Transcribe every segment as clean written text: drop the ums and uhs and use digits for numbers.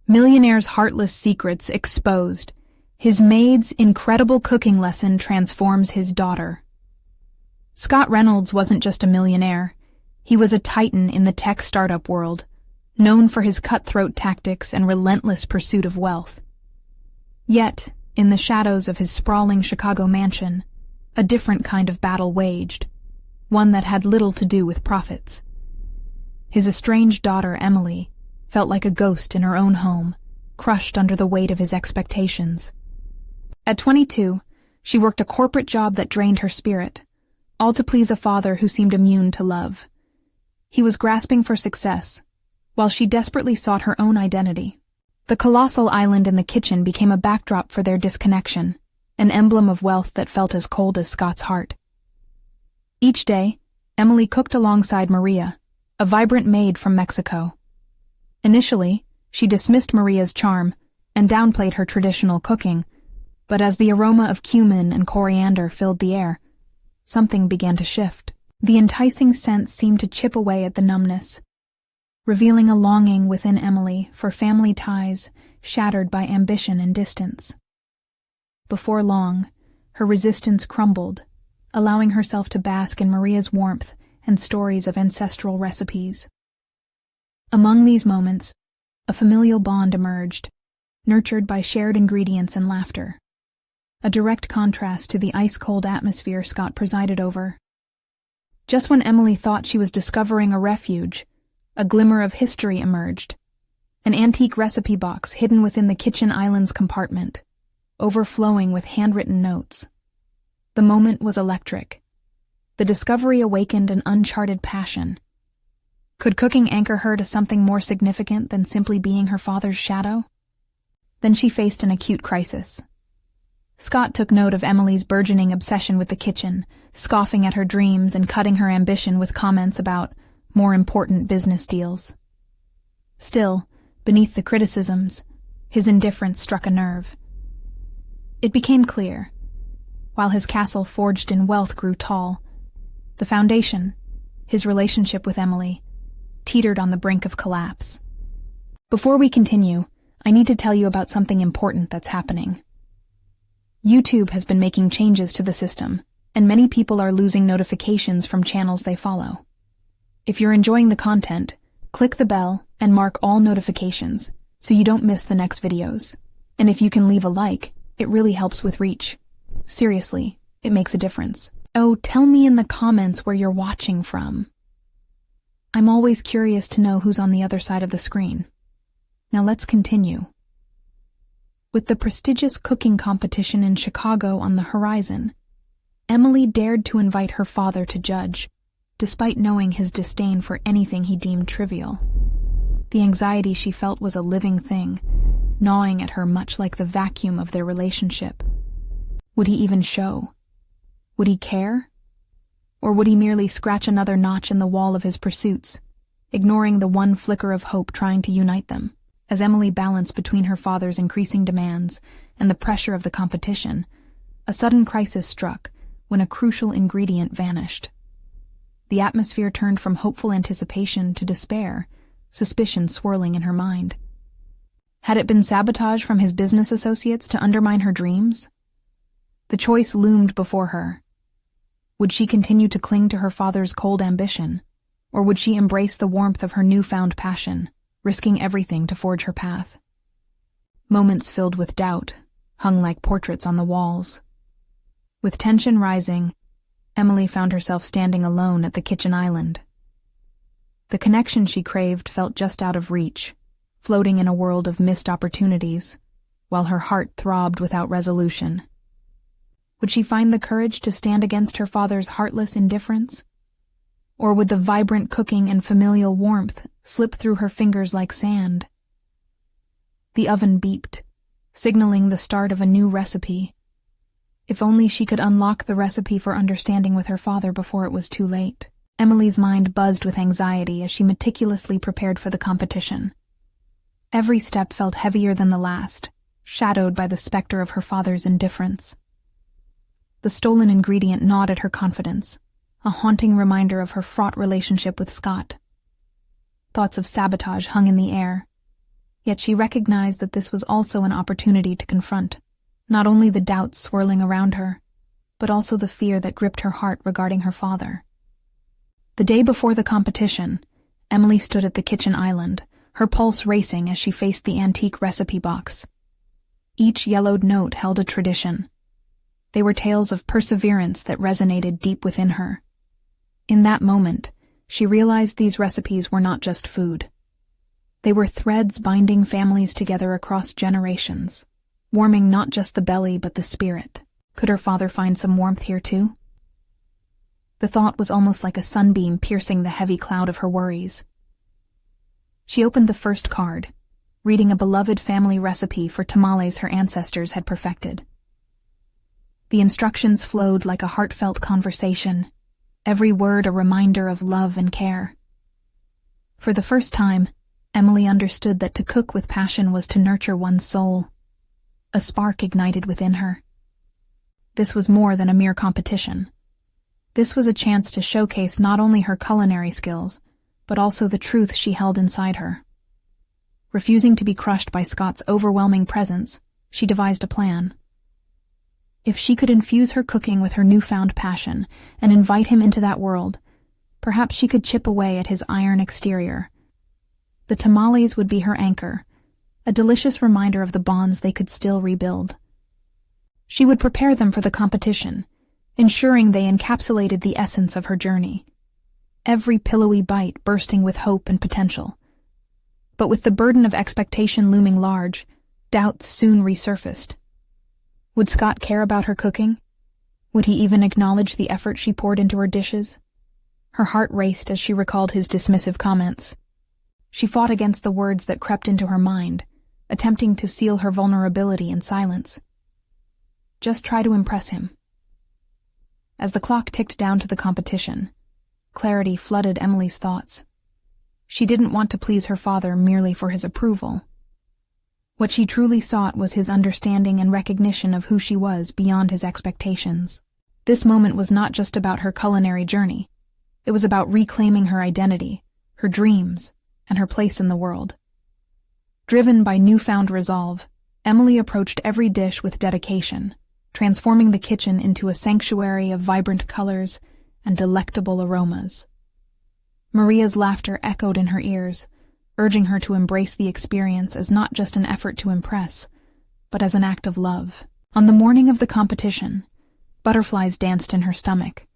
Millionaire's heartless secrets exposed. His maid's incredible cooking lesson transforms his daughter. Scott Reynolds wasn't just a millionaire. He was a titan in the tech startup world, known for his cutthroat tactics and relentless pursuit of wealth. Yet, in the shadows of his sprawling Chicago mansion, a different kind of battle waged, one that had little to do with profits. His estranged daughter, Emily, felt like a ghost in her own home, crushed under the weight of his expectations. At 22, she worked a corporate job that drained her spirit, all to please a father who seemed immune to love. He was grasping for success, while she desperately sought her own identity. The colossal island in the kitchen became a backdrop for their disconnection, an emblem of wealth that felt as cold as Scott's heart. Each day, Emily cooked alongside Maria, a vibrant maid from Mexico. Initially, she dismissed Maria's charm and downplayed her traditional cooking, but as the aroma of cumin and coriander filled the air, something began to shift. The enticing scent seemed to chip away at the numbness, revealing a longing within Emily for family ties shattered by ambition and distance. Before long, her resistance crumbled, allowing herself to bask in Maria's warmth and stories of ancestral recipes. Among these moments, a familial bond emerged, nurtured by shared ingredients and laughter, a direct contrast to the ice-cold atmosphere Scott presided over. Just when Emily thought she was discovering a refuge, a glimmer of history emerged, an antique recipe box hidden within the kitchen island's compartment, overflowing with handwritten notes. The moment was electric. The discovery awakened an uncharted passion. Could cooking anchor her to something more significant than simply being her father's shadow? Then she faced an acute crisis. Scott took note of Emily's burgeoning obsession with the kitchen, scoffing at her dreams and cutting her ambition with comments about more important business deals. Still, beneath the criticisms, his indifference struck a nerve. It became clear, while his castle forged in wealth grew tall, the foundation, his relationship with Emily, teetered on the brink of collapse. Before we continue, I need to tell you about something important that's happening. YouTube has been making changes to the system, and many people are losing notifications from channels they follow. If you're enjoying the content, click the bell and mark all notifications so you don't miss the next videos. And if you can leave a like, it really helps with reach. Seriously, it makes a difference. Oh, tell me in the comments where you're watching from. I'm always curious to know who's on the other side of the screen. Now let's continue. With the prestigious cooking competition in Chicago on the horizon, Emily dared to invite her father to judge, despite knowing his disdain for anything he deemed trivial. The anxiety she felt was a living thing, gnawing at her much like the vacuum of their relationship. Would he even show? Would he care? Or would he merely scratch another notch in the wall of his pursuits, ignoring the one flicker of hope trying to unite them? As Emily balanced between her father's increasing demands and the pressure of the competition, a sudden crisis struck when a crucial ingredient vanished. The atmosphere turned from hopeful anticipation to despair, suspicion swirling in her mind. Had it been sabotage from his business associates to undermine her dreams? The choice loomed before her. Would she continue to cling to her father's cold ambition, or would she embrace the warmth of her newfound passion, risking everything to forge her path? Moments filled with doubt hung like portraits on the walls. With tension rising, Emily found herself standing alone at the kitchen island. The connection she craved felt just out of reach, floating in a world of missed opportunities, while her heart throbbed without resolution. Would she find the courage to stand against her father's heartless indifference? Or would the vibrant cooking and familial warmth slip through her fingers like sand? The oven beeped, signaling the start of a new recipe. If only she could unlock the recipe for understanding with her father before it was too late. Emily's mind buzzed with anxiety as she meticulously prepared for the competition. Every step felt heavier than the last, shadowed by the specter of her father's indifference. The stolen ingredient gnawed at her confidence, a haunting reminder of her fraught relationship with Scott. Thoughts of sabotage hung in the air, Yet she recognized that this was also an opportunity to confront not only the doubts swirling around her, but also the fear that gripped her heart regarding her father. The day before the competition, Emily stood at the kitchen island, her pulse racing as she faced the antique recipe box. Each yellowed note held a tradition. They were tales of perseverance that resonated deep within her. In that moment, she realized these recipes were not just food. They were threads binding families together across generations, warming not just the belly but the spirit. Could her father find some warmth here too? The thought was almost like a sunbeam piercing the heavy cloud of her worries. She opened the first card, reading a beloved family recipe for tamales her ancestors had perfected. The instructions flowed like a heartfelt conversation, every word a reminder of love and care. For the first time, Emily understood that to cook with passion was to nurture one's soul. A spark ignited within her. This was more than a mere competition. This was a chance to showcase not only her culinary skills, but also the truth she held inside her. Refusing to be crushed by Scott's overwhelming presence, she devised a plan. If she could infuse her cooking with her newfound passion and invite him into that world, perhaps she could chip away at his iron exterior. The tamales would be her anchor, a delicious reminder of the bonds they could still rebuild. She would prepare them for the competition, ensuring they encapsulated the essence of her journey. Every pillowy bite bursting with hope and potential. But with the burden of expectation looming large, doubts soon resurfaced. Would Scott care about her cooking? Would he even acknowledge the effort she poured into her dishes? Her heart raced as she recalled his dismissive comments. She fought against the words that crept into her mind, attempting to seal her vulnerability in silence. Just try to impress him. As the clock ticked down to the competition, clarity flooded Emily's thoughts. She didn't want to please her father merely for his approval. What she truly sought was his understanding and recognition of who she was beyond his expectations. This moment was not just about her culinary journey. It was about reclaiming her identity, her dreams, and her place in the world. Driven by newfound resolve, Emily approached every dish with dedication, transforming the kitchen into a sanctuary of vibrant colors and delectable aromas. Maria's laughter echoed in her ears, urging her to embrace the experience as not just an effort to impress, but as an act of love. On the morning of the competition, butterflies danced in her stomach.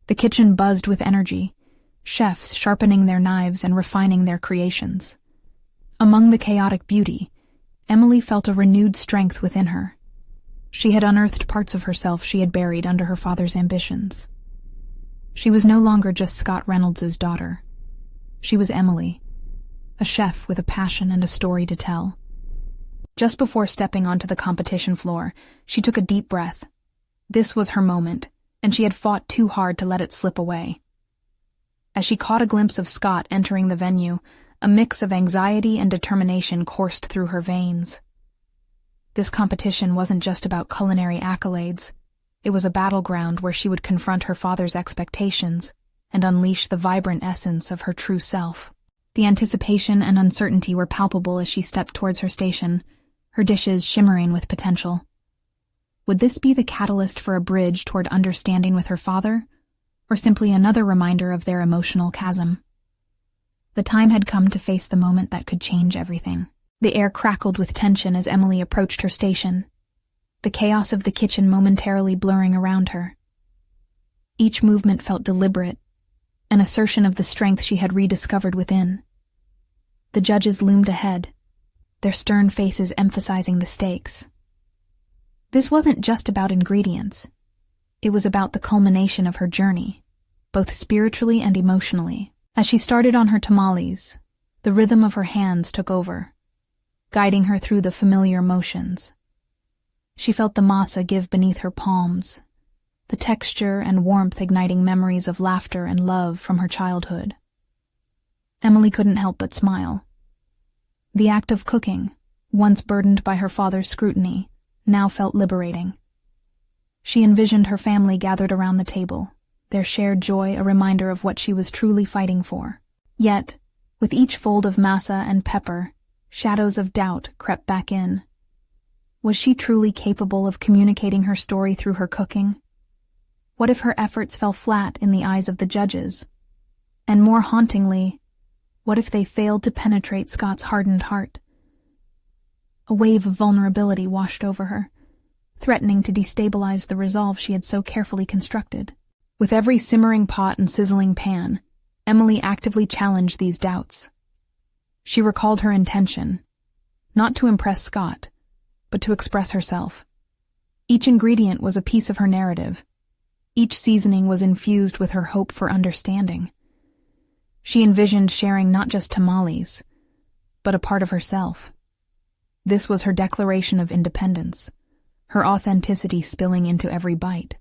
The kitchen buzzed with energy, chefs sharpening their knives and refining their creations. Among the chaotic beauty, Emily felt a renewed strength within her. She had unearthed parts of herself she had buried under her father's ambitions. She was no longer just Scott Reynolds's daughter. She was Emily, a chef with a passion and a story to tell. Just before stepping onto the competition floor, she took a deep breath. This was her moment, and she had fought too hard to let it slip away. As she caught a glimpse of Scott entering the venue, a mix of anxiety and determination coursed through her veins. This competition wasn't just about culinary accolades. It was a battleground where she would confront her father's expectations and unleash the vibrant essence of her true self. The anticipation and uncertainty were palpable as she stepped towards her station, her dishes shimmering with potential. Would this be the catalyst for a bridge toward understanding with her father, or simply another reminder of their emotional chasm? The time had come to face the moment that could change everything. The air crackled with tension as Emily approached her station, the chaos of the kitchen momentarily blurring around her. Each movement felt deliberate, an assertion of the strength she had rediscovered within. The judges loomed ahead, their stern faces emphasizing the stakes. This wasn't just about ingredients. It was about the culmination of her journey, both spiritually and emotionally. As she started on her tamales, the rhythm of her hands took over, guiding her through the familiar motions. She felt the masa give beneath her palms, the texture and warmth igniting memories of laughter and love from her childhood. Emily couldn't help but smile. The act of cooking, once burdened by her father's scrutiny, now felt liberating. She envisioned her family gathered around the table, their shared joy a reminder of what she was truly fighting for. Yet, with each fold of masa and pepper, Shadows of doubt crept back in. Was she truly capable of communicating her story through her cooking? What if her efforts fell flat in the eyes of the judges? And more hauntingly, what if they failed to penetrate Scott's hardened heart? A wave of vulnerability washed over her, threatening to destabilize the resolve she had so carefully constructed. With every simmering pot and sizzling pan, Emily actively challenged these doubts. She recalled her intention, not to impress Scott, but to express herself. Each ingredient was a piece of her narrative. Each seasoning was infused with her hope for understanding. She envisioned sharing not just tamales, but a part of herself. This was her declaration of independence, her authenticity spilling into every bite.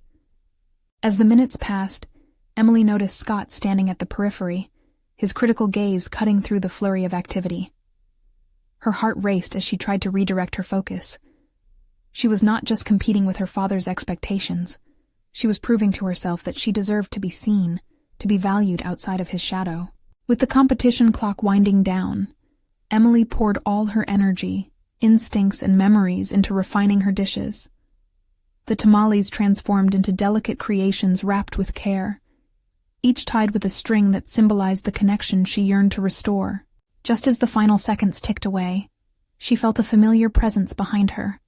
As the minutes passed, Emily noticed Scott standing at the periphery, his critical gaze cutting through the flurry of activity. Her heart raced as she tried to redirect her focus. She was not just competing with her father's expectations. She was proving to herself that she deserved to be seen, to be valued outside of his shadow. With the competition clock winding down, Emily poured all her energy, instincts, and memories into refining her dishes. The tamales transformed into delicate creations wrapped with care, each tied with a string that symbolized the connection she yearned to restore. Just as the final seconds ticked away, she felt a familiar presence behind her,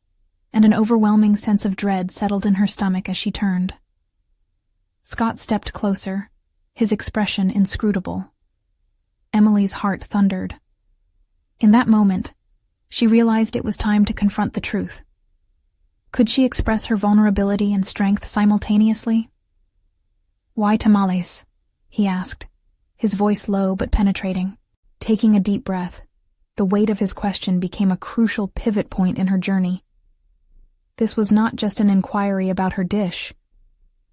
and an overwhelming sense of dread settled in her stomach as she turned. Scott stepped closer, his expression inscrutable. Emily's heart thundered. In that moment, she realized it was time to confront the truth. Could she express her vulnerability and strength simultaneously? "Why tamales?" he asked, his voice low but penetrating. Taking a deep breath, the weight of his question became a crucial pivot point in her journey. This was not just an inquiry about her dish.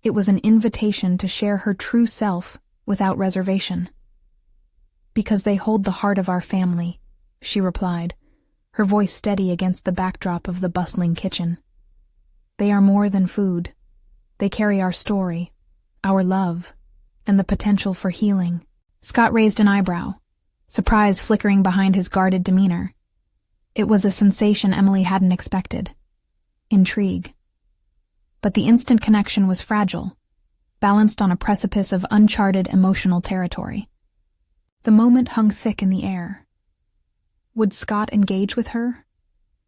It was an invitation to share her true self without reservation. "Because they hold the heart of our family," she replied, her voice steady against the backdrop of the bustling kitchen. "They are more than food. They carry our story, our love, and the potential for healing." Scott raised an eyebrow, surprise flickering behind his guarded demeanor. It was a sensation Emily hadn't expected. Intrigue. But the instant connection was fragile, balanced on a precipice of uncharted emotional territory. The moment hung thick in the air. Would Scott engage with her,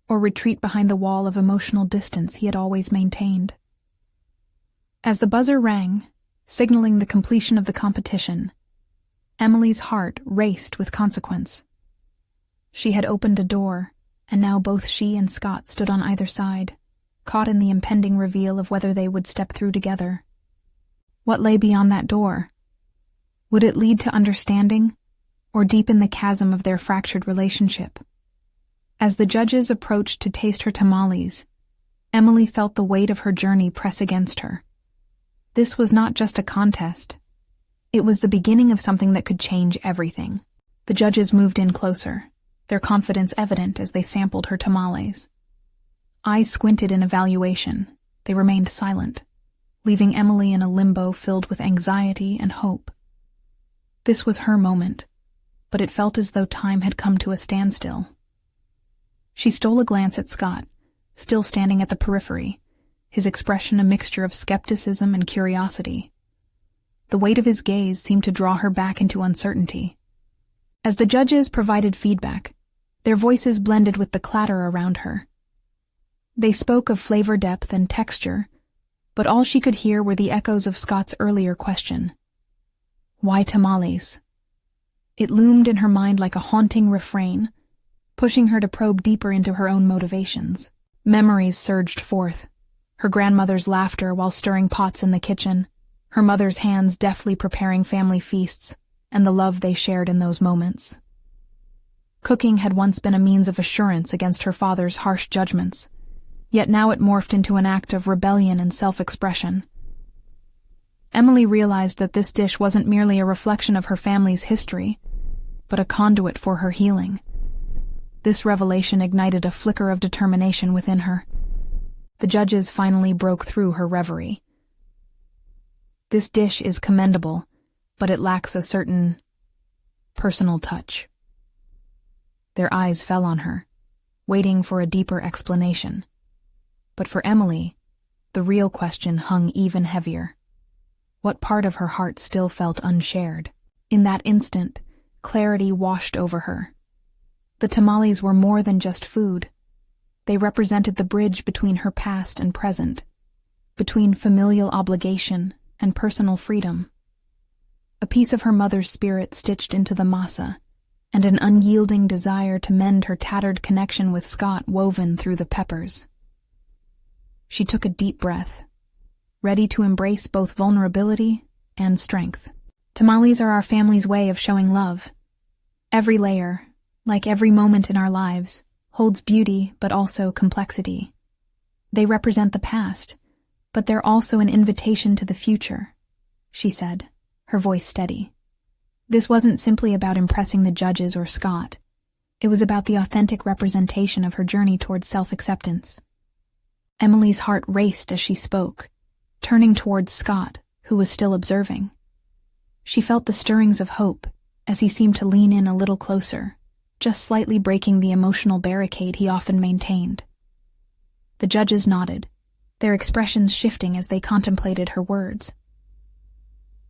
or retreat behind the wall of emotional distance he had always maintained? As the buzzer rang, signaling the completion of the competition, Emily's heart raced with consequence. She had opened a door, and now both she and Scott stood on either side, caught in the impending reveal of whether they would step through together. What lay beyond that door? Would it lead to understanding, or deepen the chasm of their fractured relationship? As the judges approached to taste her tamales, Emily felt the weight of her journey press against her. This was not just a contest. It was the beginning of something that could change everything. The judges moved in closer, their confidence evident as they sampled her tamales. Eyes squinted in evaluation, they remained silent, leaving Emily in a limbo filled with anxiety and hope. This was her moment, but it felt as though time had come to a standstill. She stole a glance at Scott, still standing at the periphery, his expression a mixture of skepticism and curiosity. The weight of his gaze seemed to draw her back into uncertainty. As the judges provided feedback, their voices blended with the clatter around her. They spoke of flavor depth and texture, but all she could hear were the echoes of Scott's earlier question. Why tamales? It loomed in her mind like a haunting refrain, pushing her to probe deeper into her own motivations. Memories surged forth. Her grandmother's laughter while stirring pots in the kitchen, her mother's hands deftly preparing family feasts, and the love they shared in those moments. Cooking had once been a means of assurance against her father's harsh judgments, yet now it morphed into an act of rebellion and self-expression. Emily realized that this dish wasn't merely a reflection of her family's history, but a conduit for her healing. This revelation ignited a flicker of determination within her. The judges finally broke through her reverie. This dish is commendable, but it lacks a certain personal touch. Their eyes fell on her, waiting for a deeper explanation. But for Emily, the real question hung even heavier. What part of her heart still felt unshared? In that instant, clarity washed over her. The tamales were more than just food. They represented the bridge between her past and present, between familial obligation and personal freedom. A piece of her mother's spirit stitched into the masa, and an unyielding desire to mend her tattered connection with Scott woven through the peppers. She took a deep breath, ready to embrace both vulnerability and strength. Tamales are our family's way of showing love. Every layer, like every moment in our lives, holds beauty but also complexity. They represent the past, but they're also an invitation to the future, she said, her voice steady. This wasn't simply about impressing the judges or Scott. It was about the authentic representation of her journey towards self-acceptance. Emily's heart raced as she spoke, turning towards Scott, who was still observing. She felt the stirrings of hope as he seemed to lean in a little closer, just slightly breaking the emotional barricade he often maintained. The judges nodded, their expressions shifting as they contemplated her words.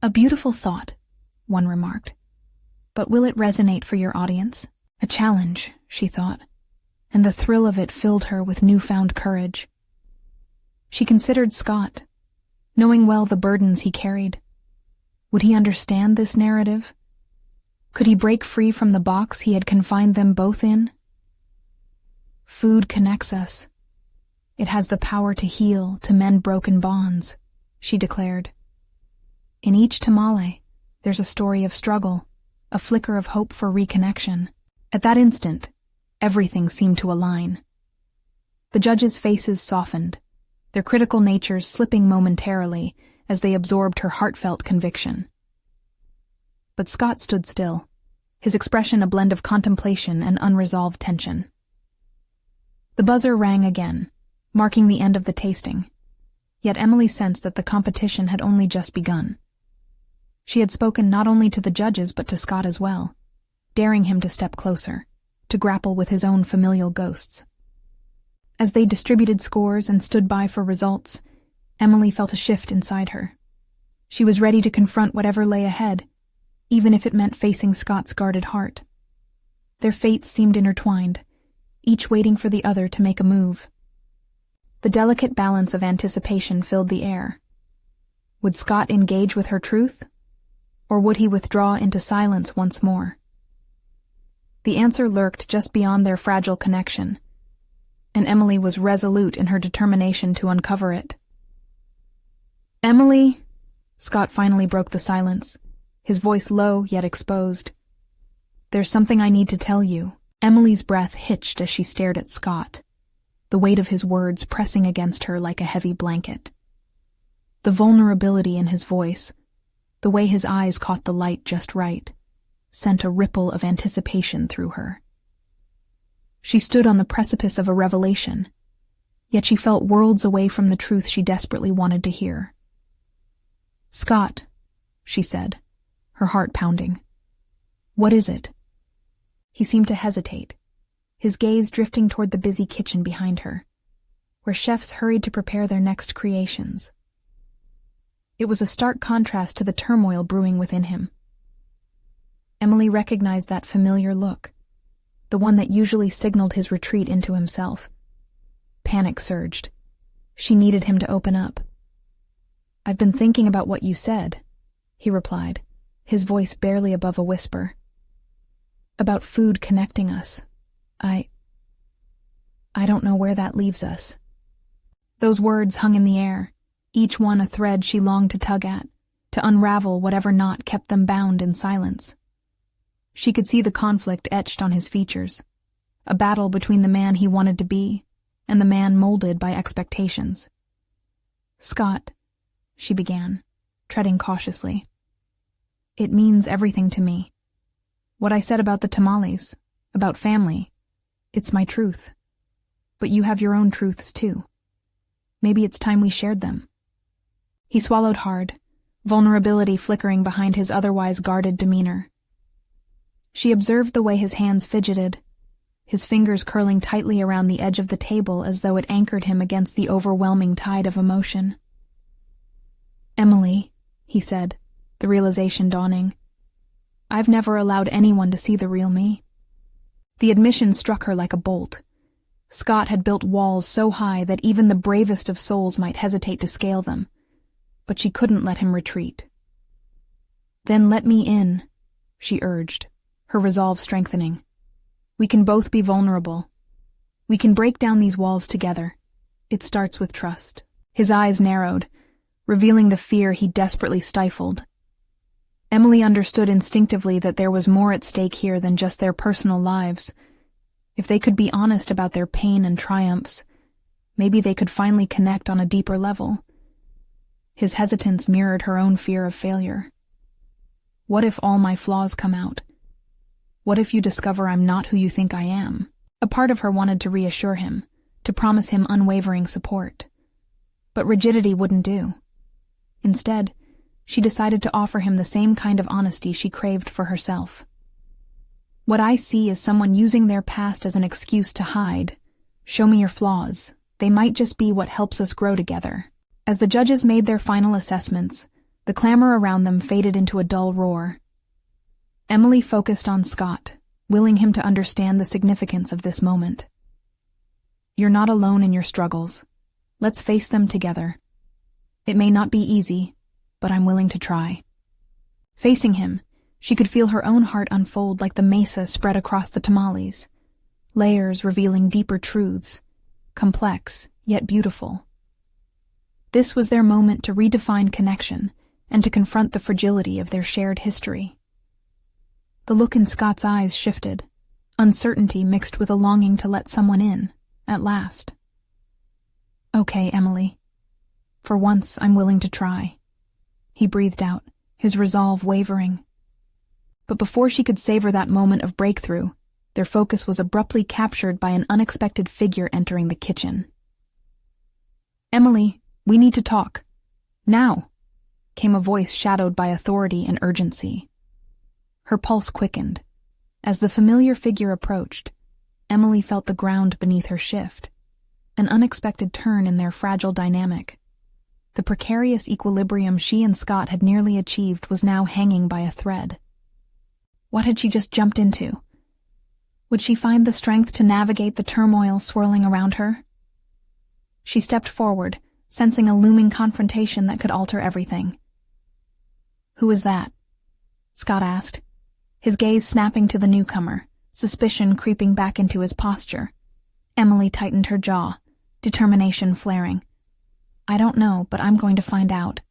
"A beautiful thought," one remarked. "But will it resonate for your audience?" A challenge, she thought, and the thrill of it filled her with newfound courage. She considered Scott, knowing well the burdens he carried. Would he understand this narrative? Could he break free from the box he had confined them both in? Food connects us. It has the power to heal, to mend broken bonds, she declared. In each tamale, there's a story of struggle, a flicker of hope for reconnection. At that instant, everything seemed to align. The judges' faces softened, their critical natures slipping momentarily as they absorbed her heartfelt conviction. But Scott stood still, his expression a blend of contemplation and unresolved tension. The buzzer rang again, marking the end of the tasting, yet Emily sensed that the competition had only just begun. She had spoken not only to the judges but to Scott as well, daring him to step closer, to grapple with his own familial ghosts. As they distributed scores and stood by for results, Emily felt a shift inside her. She was ready to confront whatever lay ahead, even if it meant facing Scott's guarded heart. Their fates seemed intertwined, each waiting for the other to make a move. The delicate balance of anticipation filled the air. Would Scott engage with her truth, or would he withdraw into silence once more? The answer lurked just beyond their fragile connection, and Emily was resolute in her determination to uncover it. "Emily," Scott finally broke the silence, his voice low yet exposed. "There's something I need to tell you." Emily's breath hitched as she stared at Scott, the weight of his words pressing against her like a heavy blanket. The vulnerability in his voice, the way his eyes caught the light just right, sent a ripple of anticipation through her. She stood on the precipice of a revelation, yet she felt worlds away from the truth she desperately wanted to hear. "Scott," she said, her heart pounding. "What is it?" He seemed to hesitate, his gaze drifting toward the busy kitchen behind her, where chefs hurried to prepare their next creations. It was a stark contrast to the turmoil brewing within him. Emily recognized that familiar look, the one that usually signaled his retreat into himself. Panic surged. She needed him to open up. "I've been thinking about what you said," he replied, his voice barely above a whisper. "About food connecting us. I don't know where that leaves us." Those words hung in the air, each one a thread she longed to tug at, to unravel whatever knot kept them bound in silence. She could see the conflict etched on his features, a battle between the man he wanted to be and the man molded by expectations. "Scott," she began, treading cautiously. "It means everything to me. What I said about the tamales, about family, it's my truth. But you have your own truths too. Maybe it's time we shared them." He swallowed hard, vulnerability flickering behind his otherwise guarded demeanor. She observed the way his hands fidgeted, his fingers curling tightly around the edge of the table as though it anchored him against the overwhelming tide of emotion. "Emily," he said, the realization dawning. "I've never allowed anyone to see the real me." The admission struck her like a bolt. Scott had built walls so high that even the bravest of souls might hesitate to scale them, but she couldn't let him retreat. "Then let me in," she urged, her resolve strengthening. "We can both be vulnerable. We can break down these walls together. It starts with trust." His eyes narrowed, revealing the fear he desperately stifled. Emily understood instinctively that there was more at stake here than just their personal lives. If they could be honest about their pain and triumphs, maybe they could finally connect on a deeper level. His hesitance mirrored her own fear of failure. "What if all my flaws come out? What if you discover I'm not who you think I am?" A part of her wanted to reassure him, to promise him unwavering support. But rigidity wouldn't do. Instead, she decided to offer him the same kind of honesty she craved for herself. "What I see is someone using their past as an excuse to hide. Show me your flaws. They might just be what helps us grow together." As the judges made their final assessments, the clamor around them faded into a dull roar. Emily focused on Scott, willing him to understand the significance of this moment. "You're not alone in your struggles. Let's face them together. It may not be easy, but I'm willing to try." Facing him, she could feel her own heart unfold like the mesa spread across the tamales, layers revealing deeper truths, complex yet beautiful. This was their moment to redefine connection and to confront the fragility of their shared history. The look in Scott's eyes shifted, uncertainty mixed with a longing to let someone in, at last. "Okay, Emily. For once, I'm willing to try," he breathed out, his resolve wavering. But before she could savor that moment of breakthrough, their focus was abruptly captured by an unexpected figure entering the kitchen. "Emily, we need to talk. Now," came a voice shadowed by authority and urgency. Her pulse quickened. As the familiar figure approached, Emily felt the ground beneath her shift, an unexpected turn in their fragile dynamic. The precarious equilibrium she and Scott had nearly achieved was now hanging by a thread. What had she just jumped into? Would she find the strength to navigate the turmoil swirling around her? She stepped forward, sensing a looming confrontation that could alter everything. "Who is that?" Scott asked, his gaze snapping to the newcomer, suspicion creeping back into his posture. Emily tightened her jaw, determination flaring. "I don't know, but I'm going to find out."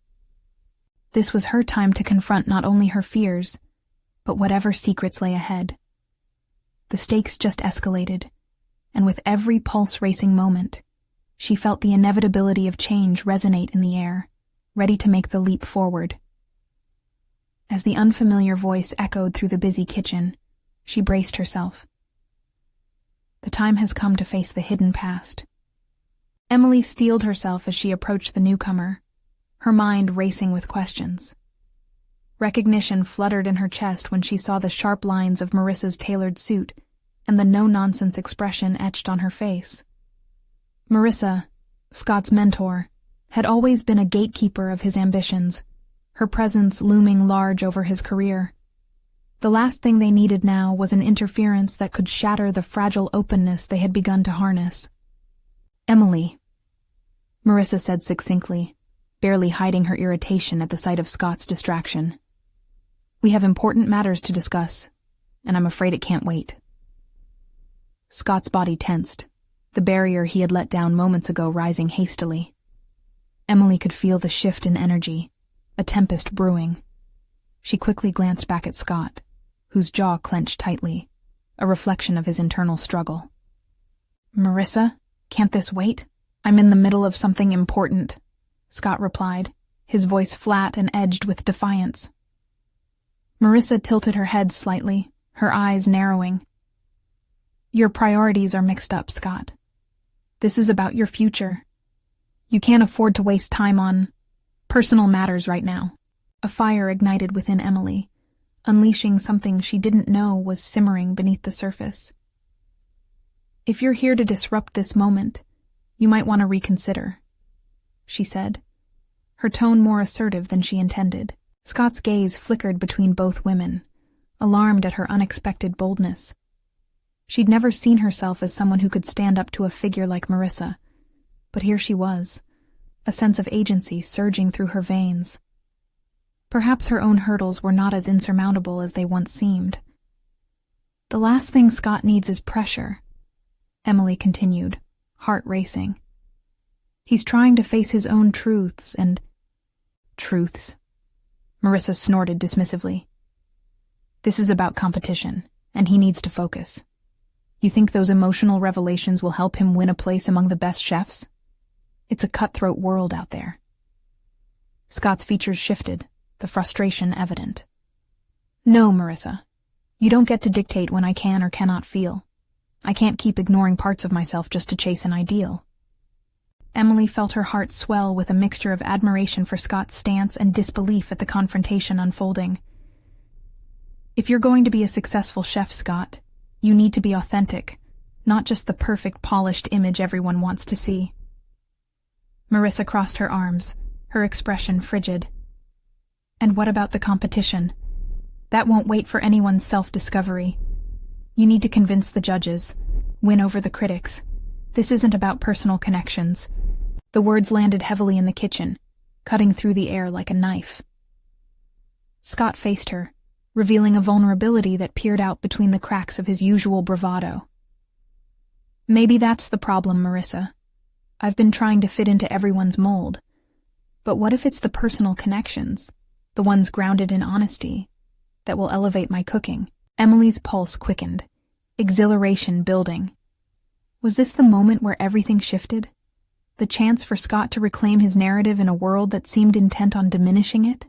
This was her time to confront not only her fears, but whatever secrets lay ahead. The stakes just escalated, and with every pulse-racing moment, she felt the inevitability of change resonate in the air, ready to make the leap forward. As the unfamiliar voice echoed through the busy kitchen, she braced herself. The time has come to face the hidden past. Emily steeled herself as she approached the newcomer, her mind racing with questions. Recognition fluttered in her chest when she saw the sharp lines of Marissa's tailored suit and the no-nonsense expression etched on her face. Marissa, Scott's mentor, had always been a gatekeeper of his ambitions, her presence looming large over his career. The last thing they needed now was an interference that could shatter the fragile openness they had begun to harness. "Emily," Marissa said succinctly, barely hiding her irritation at the sight of Scott's distraction. "We have important matters to discuss, and I'm afraid it can't wait." Scott's body tensed, the barrier he had let down moments ago rising hastily. Emily could feel the shift in energy, a tempest brewing. She quickly glanced back at Scott, whose jaw clenched tightly, a reflection of his internal struggle. "Marissa, can't this wait? I'm in the middle of something important," Scott replied, his voice flat and edged with defiance. Marissa tilted her head slightly, her eyes narrowing. "Your priorities are mixed up, Scott. This is about your future. You can't afford to waste time on personal matters right now." A fire ignited within Emily, unleashing something she didn't know was simmering beneath the surface. "If you're here to disrupt this moment, you might want to reconsider," she said, her tone more assertive than she intended. Scott's gaze flickered between both women, alarmed at her unexpected boldness. She'd never seen herself as someone who could stand up to a figure like Marissa, but here she was, a sense of agency surging through her veins. Perhaps her own hurdles were not as insurmountable as they once seemed. "The last thing Scott needs is pressure," Emily continued, heart racing. "He's trying to face his own truths and—" "Truths," Marissa snorted dismissively. "This is about competition, and he needs to focus. You think those emotional revelations will help him win a place among the best chefs? It's a cutthroat world out there." Scott's features shifted, the frustration evident. "No, Marissa. You don't get to dictate when I can or cannot feel. I can't keep ignoring parts of myself just to chase an ideal." Emily felt her heart swell with a mixture of admiration for Scott's stance and disbelief at the confrontation unfolding. "If you're going to be a successful chef, Scott, you need to be authentic, not just the perfect, polished image everyone wants to see." Marissa crossed her arms, her expression frigid. "And what about the competition? That won't wait for anyone's self-discovery. You need to convince the judges, win over the critics. This isn't about personal connections." The words landed heavily in the kitchen, cutting through the air like a knife. Scott faced her, revealing a vulnerability that peered out between the cracks of his usual bravado. "Maybe that's the problem, Marissa. I've been trying to fit into everyone's mold. But what if it's the personal connections, the ones grounded in honesty, that will elevate my cooking?" Emily's pulse quickened, exhilaration building. Was this the moment where everything shifted? The chance for Scott to reclaim his narrative in a world that seemed intent on diminishing it?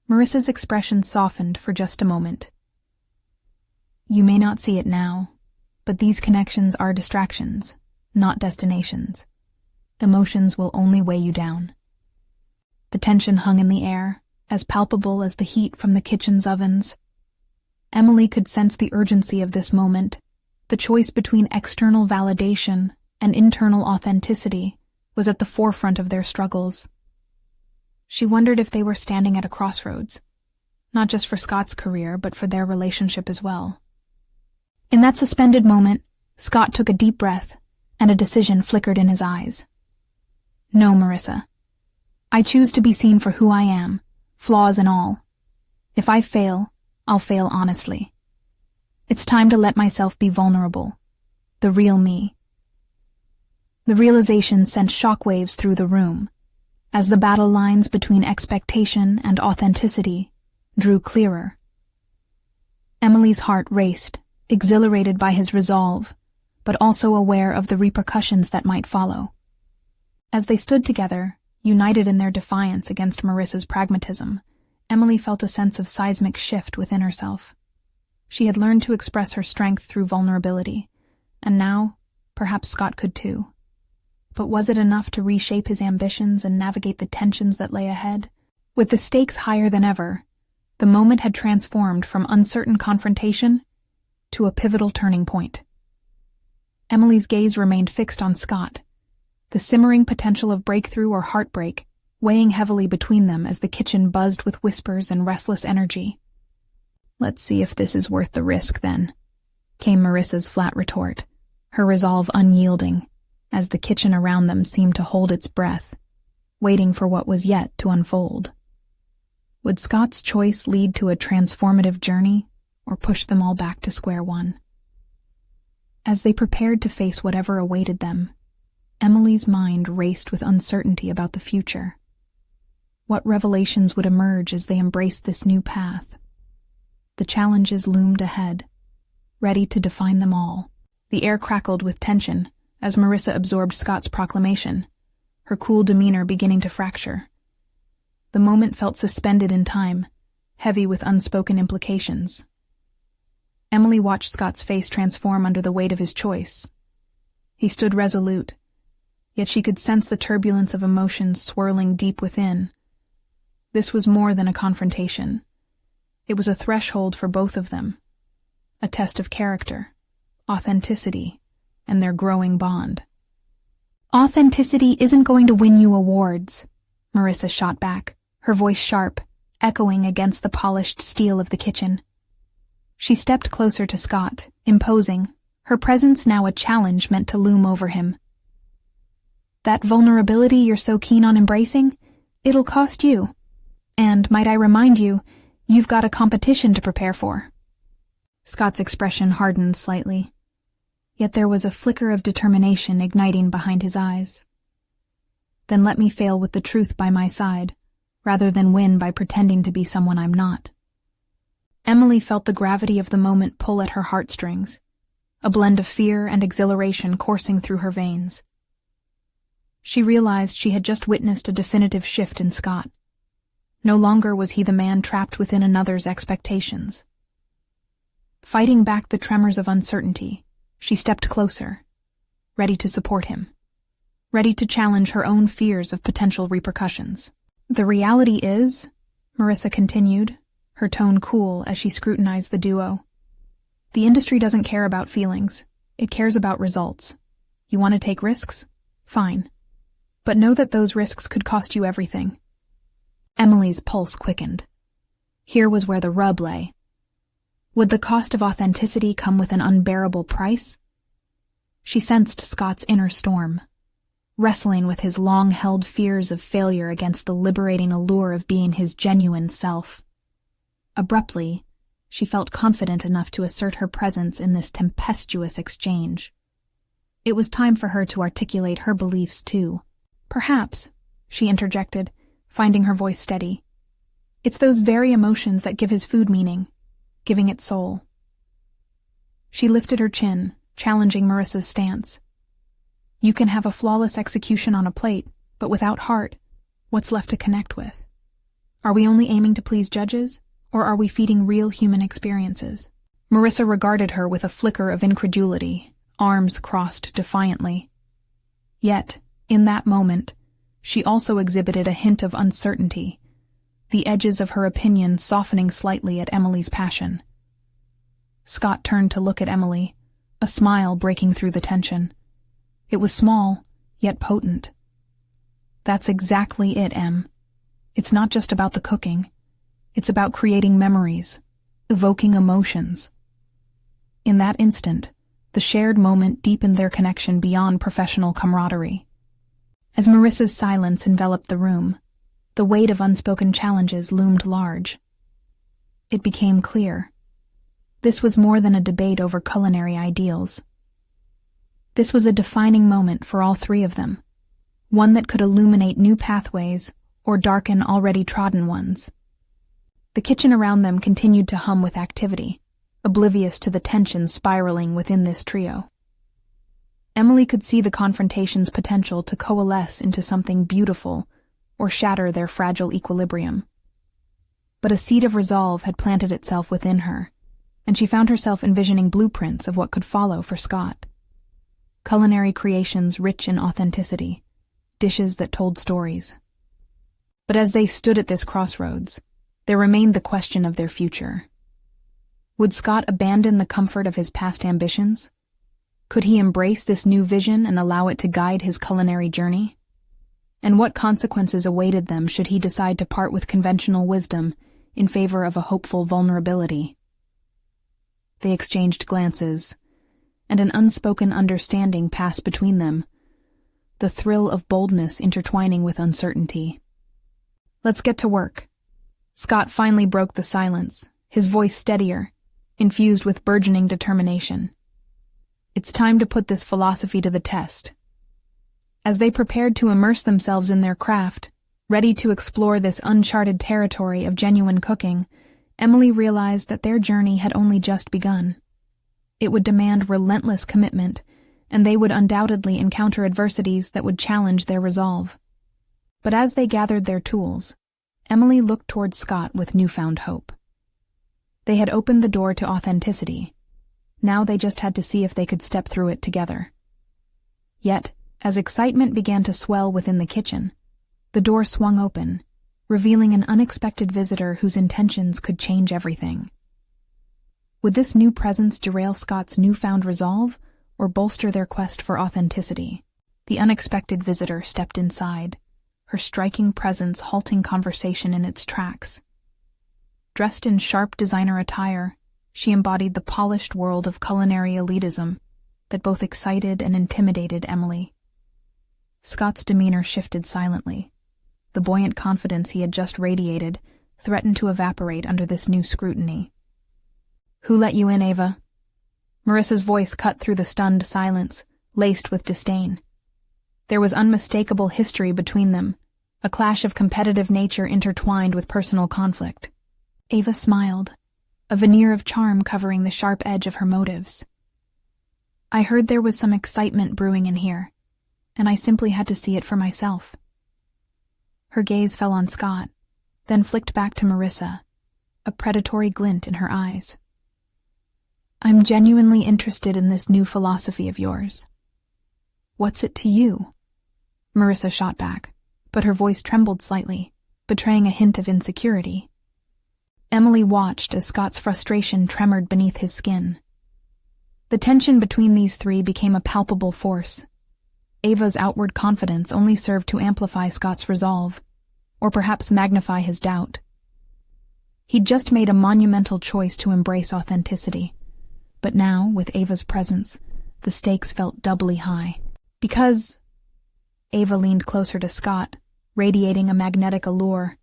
Marissa's expression softened for just a moment. "You may not see it now, but these connections are distractions, not destinations. Emotions will only weigh you down." The tension hung in the air, as palpable as the heat from the kitchen's ovens. Emily could sense the urgency of this moment. The choice between external validation and internal authenticity was at the forefront of their struggles. She wondered if they were standing at a crossroads, not just for Scott's career, but for their relationship as well. In that suspended moment, Scott took a deep breath, and a decision flickered in his eyes. "No, Marissa. I choose to be seen for who I am, flaws and all. If I fail, I'll fail honestly. It's time to let myself be vulnerable, the real me." The realization sent shockwaves through the room, as the battle lines between expectation and authenticity drew clearer. Emily's heart raced, exhilarated by his resolve, but also aware of the repercussions that might follow. As they stood together, united in their defiance against Marissa's pragmatism, Emily felt a sense of seismic shift within herself. She had learned to express her strength through vulnerability, and now, perhaps Scott could too. But was it enough to reshape his ambitions and navigate the tensions that lay ahead? With the stakes higher than ever, the moment had transformed from uncertain confrontation to a pivotal turning point. Emily's gaze remained fixed on Scott, the simmering potential of breakthrough or heartbreak weighing heavily between them as the kitchen buzzed with whispers and restless energy. "Let's see if this is worth the risk, then," came Marissa's flat retort, her resolve unyielding, as the kitchen around them seemed to hold its breath, waiting for what was yet to unfold. Would Scott's choice lead to a transformative journey, or push them all back to square one? As they prepared to face whatever awaited them, Emily's mind raced with uncertainty about the future. What revelations would emerge as they embraced this new path? The challenges loomed ahead, ready to define them all. The air crackled with tension as Marissa absorbed Scott's proclamation, her cool demeanor beginning to fracture. The moment felt suspended in time, heavy with unspoken implications. Emily watched Scott's face transform under the weight of his choice. He stood resolute, yet she could sense the turbulence of emotions swirling deep within. This was more than a confrontation. It was a threshold for both of them, a test of character, authenticity, and their growing bond. "Authenticity isn't going to win you awards," Marissa shot back, her voice sharp, echoing against the polished steel of the kitchen. She stepped closer to Scott, imposing, her presence now a challenge meant to loom over him. "That vulnerability you're so keen on embracing, it'll cost you. And, might I remind you, you've got a competition to prepare for." Scott's expression hardened slightly, yet there was a flicker of determination igniting behind his eyes. "Then let me fail with the truth by my side, rather than win by pretending to be someone I'm not." Emily felt the gravity of the moment pull at her heartstrings, a blend of fear and exhilaration coursing through her veins. She realized she had just witnessed a definitive shift in Scott. No longer was he the man trapped within another's expectations. Fighting back the tremors of uncertainty, she stepped closer, ready to support him, ready to challenge her own fears of potential repercussions. "The reality is," Marissa continued, her tone cool as she scrutinized the duo, "the industry doesn't care about feelings. It cares about results. You want to take risks? Fine. But know that those risks could cost you everything." Emily's pulse quickened. Here was where the rub lay. Would the cost of authenticity come with an unbearable price? She sensed Scott's inner storm, wrestling with his long-held fears of failure against the liberating allure of being his genuine self. Abruptly, she felt confident enough to assert her presence in this tempestuous exchange. It was time for her to articulate her beliefs, too. "Perhaps," she interjected, finding her voice steady, "it's those very emotions that give his food meaning, giving it soul." She lifted her chin, challenging Marissa's stance. "You can have a flawless execution on a plate, but without heart, what's left to connect with? Are we only aiming to please judges, or are we feeding real human experiences?" Marissa regarded her with a flicker of incredulity, arms crossed defiantly. Yet, in that moment, she also exhibited a hint of uncertainty, the edges of her opinion softening slightly at Emily's passion. Scott turned to look at Emily, a smile breaking through the tension. It was small, yet potent. "That's exactly it, Em. It's not just about the cooking. It's about creating memories, evoking emotions." In that instant, the shared moment deepened their connection beyond professional camaraderie. As Marissa's silence enveloped the room, the weight of unspoken challenges loomed large. It became clear. This was more than a debate over culinary ideals. This was a defining moment for all three of them, one that could illuminate new pathways or darken already trodden ones. The kitchen around them continued to hum with activity, oblivious to the tension spiraling within this trio. Emily could see the confrontation's potential to coalesce into something beautiful or shatter their fragile equilibrium. But a seed of resolve had planted itself within her, and she found herself envisioning blueprints of what could follow for Scott. Culinary creations rich in authenticity, dishes that told stories. But as they stood at this crossroads, there remained the question of their future. Would Scott abandon the comfort of his past ambitions? Could he embrace this new vision and allow it to guide his culinary journey? And what consequences awaited them should he decide to part with conventional wisdom in favor of a hopeful vulnerability? They exchanged glances, and an unspoken understanding passed between them, the thrill of boldness intertwining with uncertainty. "Let's get to work." Scott finally broke the silence, his voice steadier, infused with burgeoning determination. "It's time to put this philosophy to the test." As they prepared to immerse themselves in their craft, ready to explore this uncharted territory of genuine cooking, Emily realized that their journey had only just begun. It would demand relentless commitment, and they would undoubtedly encounter adversities that would challenge their resolve. But as they gathered their tools, Emily looked toward Scott with newfound hope. They had opened the door to authenticity. Now they just had to see if they could step through it together. Yet, as excitement began to swell within the kitchen, the door swung open, revealing an unexpected visitor whose intentions could change everything. Would this new presence derail Scott's newfound resolve, or bolster their quest for authenticity. The unexpected visitor stepped inside, her striking presence halting conversation in its tracks. Dressed in sharp designer attire, she embodied the polished world of culinary elitism that both excited and intimidated Emily. Scott's demeanor shifted silently. The buoyant confidence he had just radiated threatened to evaporate under this new scrutiny. "Who let you in, Ava?" Marissa's voice cut through the stunned silence, laced with disdain. There was unmistakable history between them, a clash of competitive nature intertwined with personal conflict. Ava smiled, a veneer of charm covering the sharp edge of her motives. "I heard there was some excitement brewing in here, and I simply had to see it for myself." Her gaze fell on Scott, then flicked back to Marissa, a predatory glint in her eyes. "I'm genuinely interested in this new philosophy of yours. What's it to you?" Marissa shot back, but her voice trembled slightly, betraying a hint of insecurity. Emily watched as Scott's frustration tremored beneath his skin. The tension between these three became a palpable force. Ava's outward confidence only served to amplify Scott's resolve, or perhaps magnify his doubt. He'd just made a monumental choice to embrace authenticity, but now, with Ava's presence, the stakes felt doubly high. Because... Ava leaned closer to Scott, radiating a magnetic allure.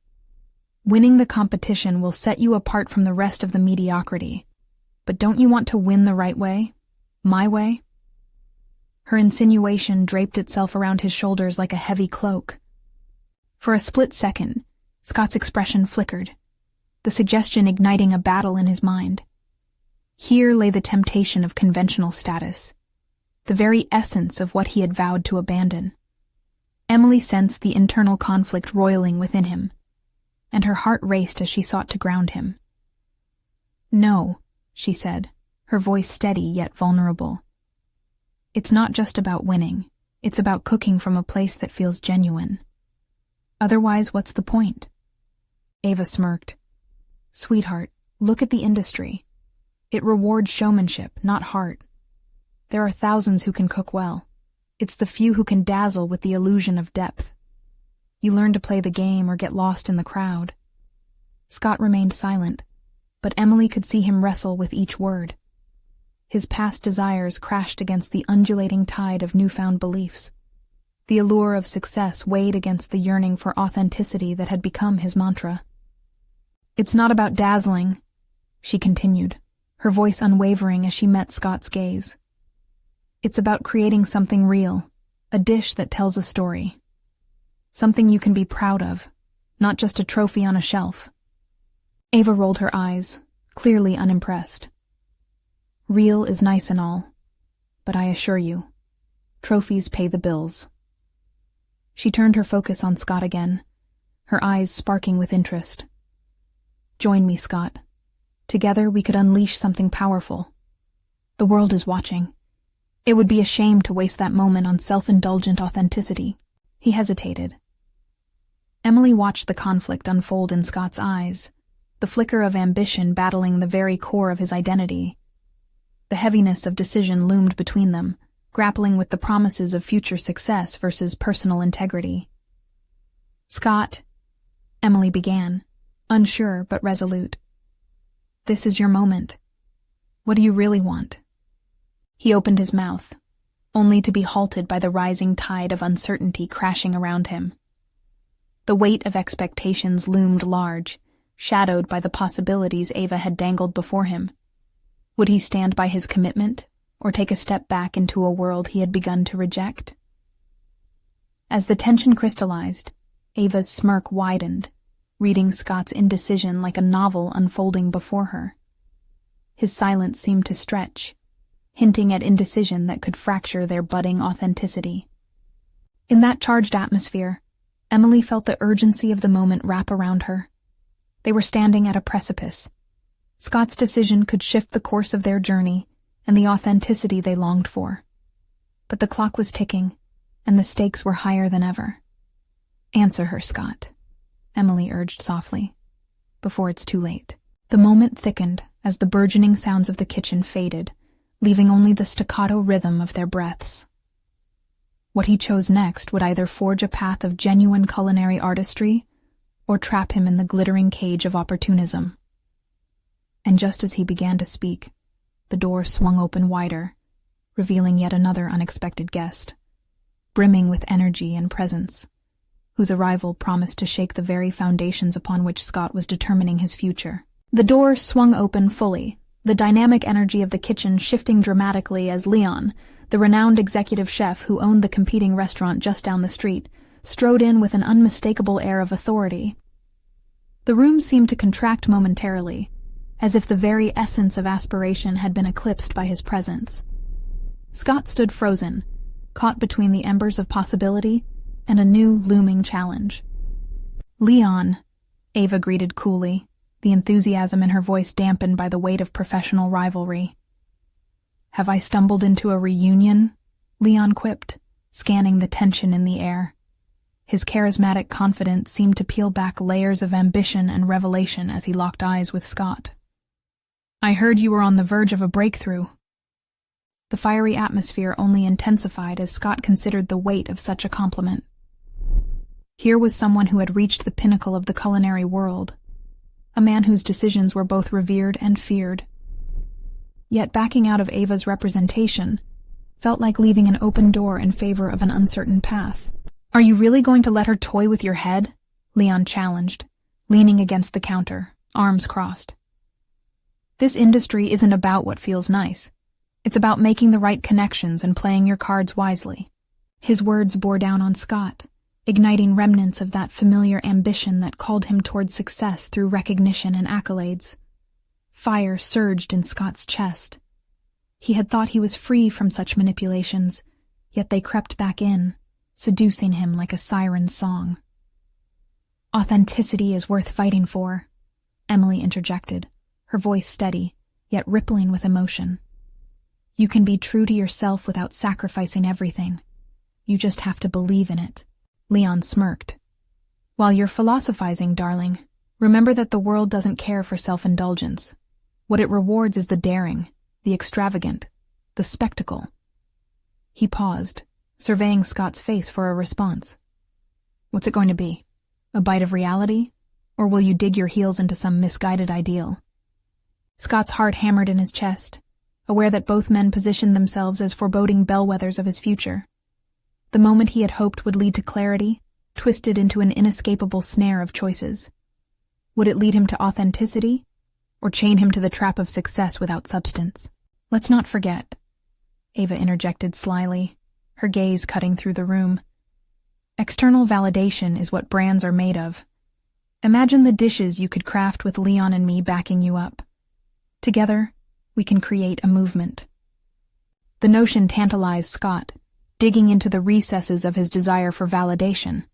"Winning the competition will set you apart from the rest of the mediocrity. But don't you want to win the right way? My way?" Her insinuation draped itself around his shoulders like a heavy cloak. For a split second, Scott's expression flickered, the suggestion igniting a battle in his mind. Here lay the temptation of conventional status, the very essence of what he had vowed to abandon. Emily sensed the internal conflict roiling within him, and her heart raced as she sought to ground him. "No," she said, her voice steady yet vulnerable. "It's not just about winning. It's about cooking from a place that feels genuine. Otherwise, what's the point?" Ava smirked. "Sweetheart, look at the industry. It rewards showmanship, not heart. There are thousands who can cook well. It's the few who can dazzle with the illusion of depth. You learn to play the game or get lost in the crowd." Scott remained silent, but Emily could see him wrestle with each word. His past desires crashed against the undulating tide of newfound beliefs. The allure of success weighed against the yearning for authenticity that had become his mantra. "It's not about dazzling," she continued, her voice unwavering as she met Scott's gaze. "It's about creating something real, a dish that tells a story. Something you can be proud of, not just a trophy on a shelf." Ava rolled her eyes, clearly unimpressed. "Real is nice and all, but I assure you, trophies pay the bills." She turned her focus on Scott again, her eyes sparking with interest. "Join me, Scott. Together we could unleash something powerful. The world is watching. It would be a shame to waste that moment on self-indulgent authenticity." He hesitated. Emily watched the conflict unfold in Scott's eyes, the flicker of ambition battling the very core of his identity. The heaviness of decision loomed between them, grappling with the promises of future success versus personal integrity. "Scott," Emily began, unsure but resolute. "This is your moment. What do you really want?" He opened his mouth, only to be halted by the rising tide of uncertainty crashing around him. The weight of expectations loomed large, shadowed by the possibilities Ava had dangled before him. Would he stand by his commitment, or take a step back into a world he had begun to reject? As the tension crystallized, Ava's smirk widened, reading Scott's indecision like a novel unfolding before her. His silence seemed to stretch, hinting at indecision that could fracture their budding authenticity. In that charged atmosphere, Emily felt the urgency of the moment wrap around her. They were standing at a precipice. Scott's decision could shift the course of their journey and the authenticity they longed for. But the clock was ticking, and the stakes were higher than ever. "Answer her, Scott," Emily urged softly, "before it's too late." The moment thickened as the burgeoning sounds of the kitchen faded, leaving only the staccato rhythm of their breaths. What he chose next would either forge a path of genuine culinary artistry or trap him in the glittering cage of opportunism. And just as he began to speak, the door swung open wider, revealing yet another unexpected guest, brimming with energy and presence, whose arrival promised to shake the very foundations upon which Scott was determining his future. The door swung open fully, the dynamic energy of the kitchen shifting dramatically as Leon, the renowned executive chef who owned the competing restaurant just down the street, strode in with an unmistakable air of authority. The room seemed to contract momentarily, as if the very essence of aspiration had been eclipsed by his presence. Scott stood frozen, caught between the embers of possibility and a new looming challenge. "Leon," Ava greeted coolly, the enthusiasm in her voice dampened by the weight of professional rivalry. "Have I stumbled into a reunion?" Leon quipped, scanning the tension in the air. His charismatic confidence seemed to peel back layers of ambition and revelation as he locked eyes with Scott. "I heard you were on the verge of a breakthrough." The fiery atmosphere only intensified as Scott considered the weight of such a compliment. Here was someone who had reached the pinnacle of the culinary world, a man whose decisions were both revered and feared. Yet backing out of Ava's representation felt like leaving an open door in favor of an uncertain path. "Are you really going to let her toy with your head?" Leon challenged, leaning against the counter, arms crossed. "This industry isn't about what feels nice. It's about making the right connections and playing your cards wisely." His words bore down on Scott, igniting remnants of that familiar ambition that called him toward success through recognition and accolades. Fire surged in Scott's chest. He had thought he was free from such manipulations, yet they crept back in, seducing him like a siren's song. "Authenticity is worth fighting for," Emily interjected, her voice steady, yet rippling with emotion. "You can be true to yourself without sacrificing everything. You just have to believe in it." Leon smirked. "While you're philosophizing, darling, remember that the world doesn't care for self-indulgence. What it rewards is the daring, the extravagant, the spectacle." He paused, surveying Scott's face for a response. "What's it going to be? A bite of reality? Or will you dig your heels into some misguided ideal?" Scott's heart hammered in his chest, aware that both men positioned themselves as foreboding bellwethers of his future. The moment he had hoped would lead to clarity twisted into an inescapable snare of choices. Would it lead him to authenticity, or chain him to the trap of success without substance? "Let's not forget," Ava interjected slyly, her gaze cutting through the room. "External validation is what brands are made of. Imagine the dishes you could craft with Leon and me backing you up. Together, we can create a movement." The notion tantalized Scott, digging into the recesses of his desire for validation.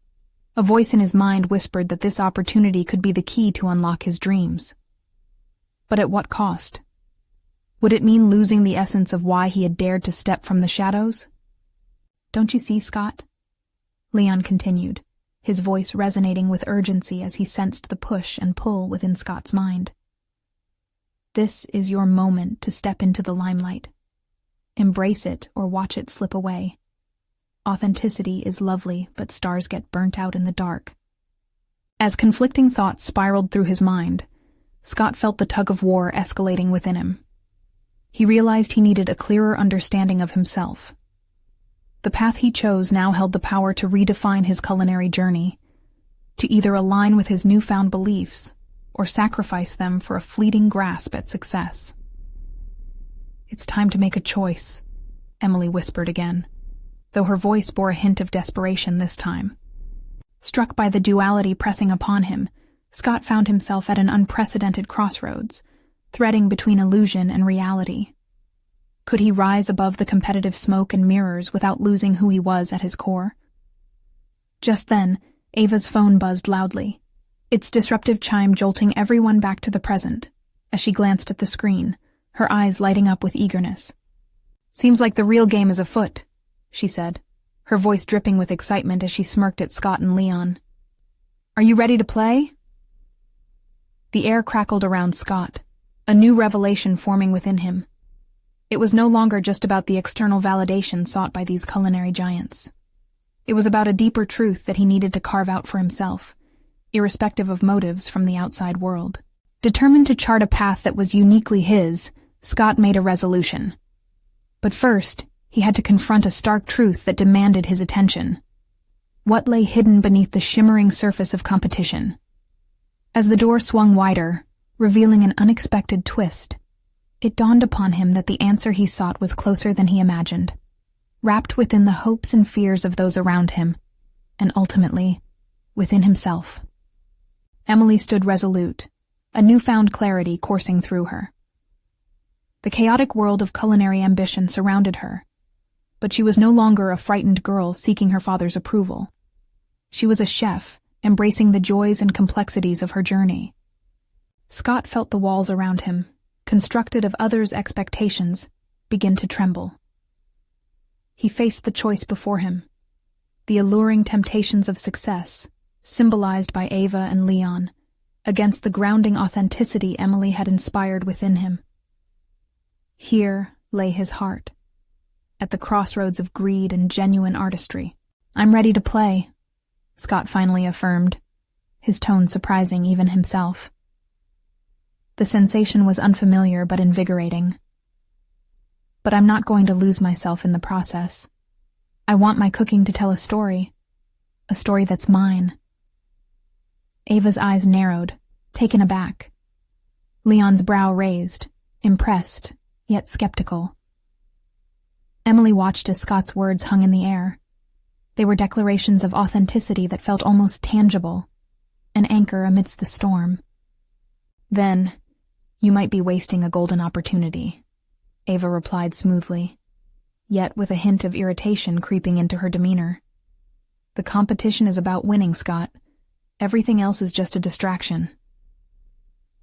A voice in his mind whispered that this opportunity could be the key to unlock his dreams. But at what cost? Would it mean losing the essence of why he had dared to step from the shadows? "Don't you see, Scott?" Leon continued, his voice resonating with urgency as he sensed the push and pull within Scott's mind. "This is your moment to step into the limelight. Embrace it or watch it slip away. Authenticity is lovely, but stars get burnt out in the dark." As conflicting thoughts spiraled through his mind, Scott felt the tug-of-war escalating within him. He realized he needed a clearer understanding of himself. The path he chose now held the power to redefine his culinary journey, to either align with his newfound beliefs or sacrifice them for a fleeting grasp at success. "It's time to make a choice," Emily whispered again, though her voice bore a hint of desperation this time. Struck by the duality pressing upon him, Scott found himself at an unprecedented crossroads, threading between illusion and reality. Could he rise above the competitive smoke and mirrors without losing who he was at his core? Just then, Ava's phone buzzed loudly, its disruptive chime jolting everyone back to the present, as she glanced at the screen, her eyes lighting up with eagerness. "Seems like the real game is afoot," she said, her voice dripping with excitement as she smirked at Scott and Leon. "Are you ready to play?" The air crackled around Scott, a new revelation forming within him. It was no longer just about the external validation sought by these culinary giants. It was about a deeper truth that he needed to carve out for himself, irrespective of motives from the outside world. Determined to chart a path that was uniquely his, Scott made a resolution. But first, he had to confront a stark truth that demanded his attention. What lay hidden beneath the shimmering surface of competition? As the door swung wider, revealing an unexpected twist, it dawned upon him that the answer he sought was closer than he imagined, wrapped within the hopes and fears of those around him, and ultimately, within himself. Emily stood resolute, a newfound clarity coursing through her. The chaotic world of culinary ambition surrounded her, but she was no longer a frightened girl seeking her father's approval. She was a chef, embracing the joys and complexities of her journey. Scott felt the walls around him, constructed of others' expectations, begin to tremble. He faced the choice before him, the alluring temptations of success, symbolized by Ava and Leon, against the grounding authenticity Emily had inspired within him. Here lay his heart, at the crossroads of greed and genuine artistry. "I'm ready to play," Scott finally affirmed, his tone surprising even himself. The sensation was unfamiliar but invigorating. "But I'm not going to lose myself in the process. I want my cooking to tell a story that's mine." Ava's eyes narrowed, taken aback. Leon's brow raised, impressed, yet skeptical. Emily watched as Scott's words hung in the air. They were declarations of authenticity that felt almost tangible, an anchor amidst the storm. "Then, you might be wasting a golden opportunity," Ava replied smoothly, yet with a hint of irritation creeping into her demeanor. "The competition is about winning, Scott. Everything else is just a distraction."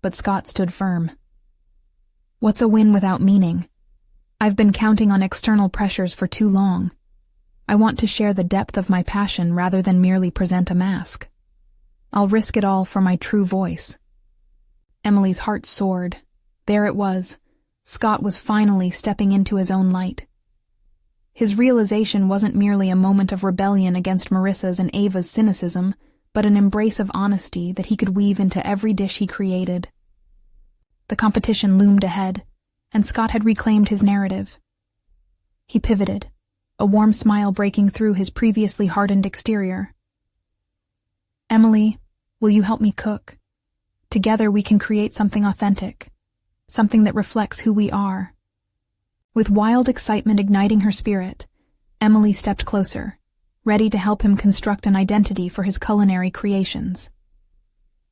But Scott stood firm. "What's a win without meaning? I've been counting on external pressures for too long. I want to share the depth of my passion rather than merely present a mask. I'll risk it all for my true voice." Emily's heart soared. There it was. Scott was finally stepping into his own light. His realization wasn't merely a moment of rebellion against Marissa's and Ava's cynicism, but an embrace of honesty that he could weave into every dish he created. The competition loomed ahead, and Scott had reclaimed his narrative. He pivoted, a warm smile breaking through his previously hardened exterior. "Emily, will you help me cook? Together we can create something authentic, something that reflects who we are." With wild excitement igniting her spirit, Emily stepped closer, ready to help him construct an identity for his culinary creations.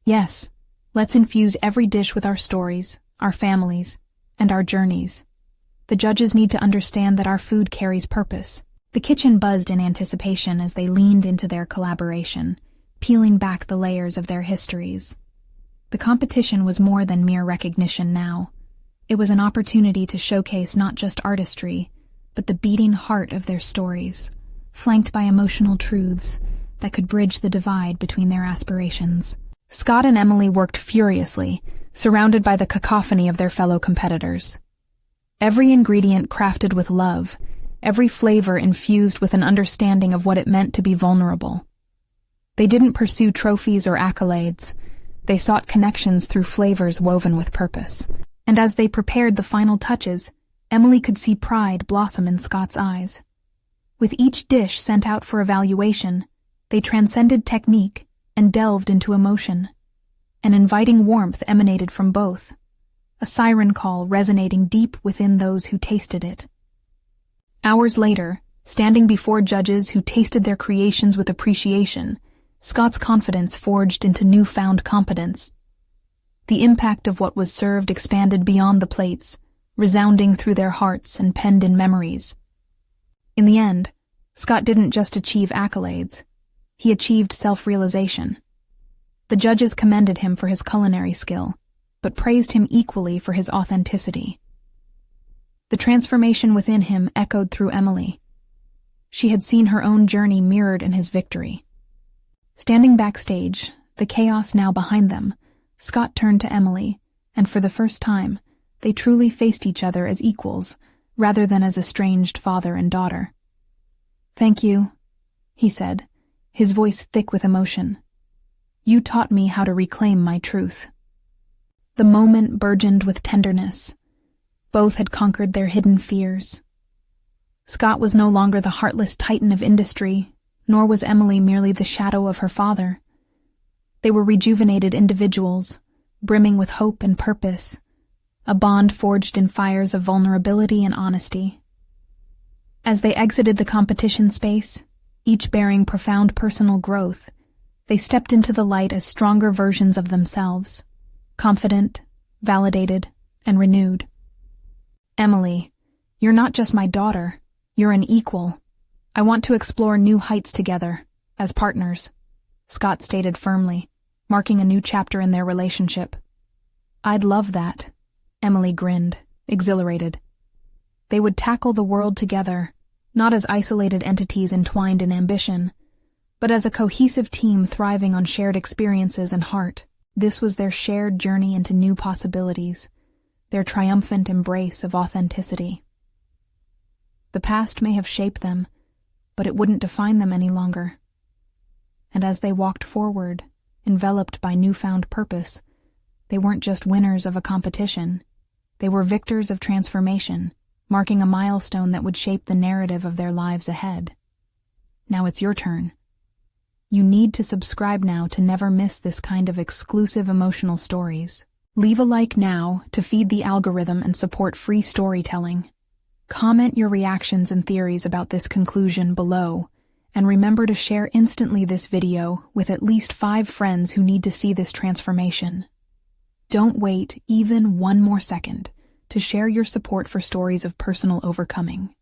"Yes, let's infuse every dish with our stories, our families, and our journeys. The judges need to understand that our food carries purpose." The kitchen buzzed in anticipation as they leaned into their collaboration, peeling back the layers of their histories. The competition was more than mere recognition now. It was an opportunity to showcase not just artistry, but the beating heart of their stories, flanked by emotional truths that could bridge the divide between their aspirations. Scott and Emily worked furiously, surrounded by the cacophony of their fellow competitors. Every ingredient crafted with love, every flavor infused with an understanding of what it meant to be vulnerable. They didn't pursue trophies or accolades. They sought connections through flavors woven with purpose. And as they prepared the final touches, Emily could see pride blossom in Scott's eyes. With each dish sent out for evaluation, they transcended technique and delved into emotion. An inviting warmth emanated from both, a siren call resonating deep within those who tasted it. Hours later, standing before judges who tasted their creations with appreciation, Scott's confidence forged into newfound competence. The impact of what was served expanded beyond the plates, resounding through their hearts and penned in memories. In the end, Scott didn't just achieve accolades. He achieved self-realization. The judges commended him for his culinary skill, but praised him equally for his authenticity. The transformation within him echoed through Emily. She had seen her own journey mirrored in his victory. Standing backstage, the chaos now behind them, Scott turned to Emily, and for the first time, they truly faced each other as equals, rather than as estranged father and daughter. "Thank you," he said, his voice thick with emotion. "You taught me how to reclaim my truth." The moment burgeoned with tenderness. Both had conquered their hidden fears. Scott was no longer the heartless titan of industry, nor was Emily merely the shadow of her father. They were rejuvenated individuals, brimming with hope and purpose, a bond forged in fires of vulnerability and honesty. As they exited the competition space, each bearing profound personal growth, they stepped into the light as stronger versions of themselves, confident, validated, and renewed. "Emily, you're not just my daughter, you're an equal. I want to explore new heights together, as partners," Scott stated firmly, marking a new chapter in their relationship. "I'd love that," Emily grinned, exhilarated. They would tackle the world together, not as isolated entities entwined in ambition, but as a cohesive team thriving on shared experiences and heart. This was their shared journey into new possibilities, their triumphant embrace of authenticity. The past may have shaped them, but it wouldn't define them any longer. And as they walked forward, enveloped by newfound purpose, they weren't just winners of a competition. They were victors of transformation, marking a milestone that would shape the narrative of their lives ahead. Now it's your turn. You need to subscribe now to never miss this kind of exclusive emotional stories. Leave a like now to feed the algorithm and support free storytelling. Comment your reactions and theories about this conclusion below, and remember to share instantly this video with at least 5 friends who need to see this transformation. Don't wait even one more second to share your support for stories of personal overcoming.